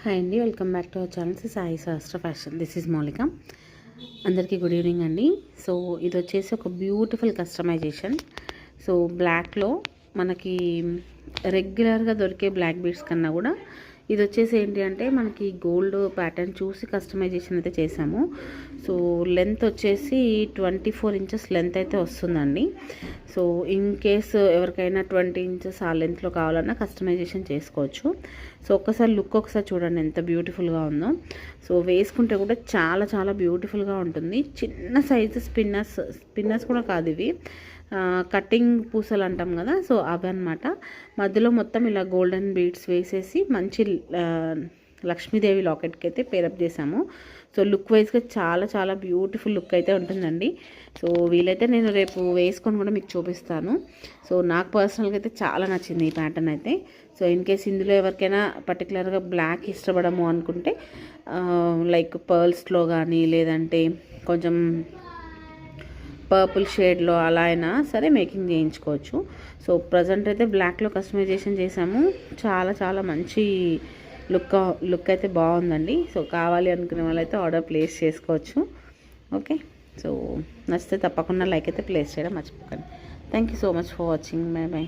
Hi అండి, welcome back to our channel Sai శాస్త్ర fashion. This is మౌలిక. అందరికీ గుడ్ ఈవినింగ్ అండి. సో ఇది వచ్చేసి ఒక బ్యూటిఫుల్ కస్టమైజేషన్. సో బ్లాక్లో మనకి రెగ్యులర్గా దొరికే బ్లాక్ బీడ్స్ కన్నా కూడా ఇది వచ్చేసి ఏంటి అంటే మనకి గోల్డ్ ప్యాటర్న్ చూసి కస్టమైజేషన్ అయితే చేసాము. సో లెంత్ వచ్చేసి 24 ఇంచెస్ లెంత్ అయితే వస్తుందండి. సో ఇన్ కేస్ ఎవరికైనా 20 ఇంచెస్ ఆ లెంత్లో కావాలన్నా కస్టమైజేషన్ చేసుకోవచ్చు. సో ఒక్కసారి లుక్ ఒకసారి చూడండి ఎంత బ్యూటిఫుల్గా ఉందో. సో వేసుకుంటే కూడా చాలా చాలా బ్యూటిఫుల్గా ఉంటుంది. చిన్న సైజు స్పిన్నర్స్ కూడా కాదు ఇవి, కటింగ్ పూసలు అంటాం కదా, సో అవి అనమాట. మధ్యలో మొత్తం ఇలా గోల్డెన్ బీడ్స్ వేసేసి మంచి లక్ష్మీదేవి లాకెట్కి అయితే పేరప్ చేసాము. సో లుక్ వైజ్గా చాలా చాలా బ్యూటిఫుల్ లుక్ అయితే ఉంటుందండి. సో వీలైతే నేను రేపు వేసుకొని కూడా మీకు చూపిస్తాను. సో నాకు పర్సనల్గా అయితే చాలా నచ్చింది ఈ ప్యాటర్న్ అయితే. సో ఇన్ కేస్ ఇందులో ఎవరికైనా పర్టికులర్గా బ్లాక్ ఇష్టపడము అనుకుంటే లైక్ పర్ల్స్లో కానీ లేదంటే కొంచెం పర్పుల్ షేడ్లో అలా అయినా సరే మేకింగ్ చేయించుకోవచ్చు. సో ప్రజెంట్ అయితే బ్లాక్లో కస్టమైజేషన్ చేసాము. చాలా చాలా మంచి లుక్ అయితే బాగుందండి. సో కావాలి అనుకునే వాళ్ళైతే ఆర్డర్ ప్లేస్ చేసుకోవచ్చు. ఓకే, సో నచ్చితే తప్పకుండా లైక్ అయితే ప్లేస్ చేయడం మర్చిపోకండి. Thank you so much for watching. By by.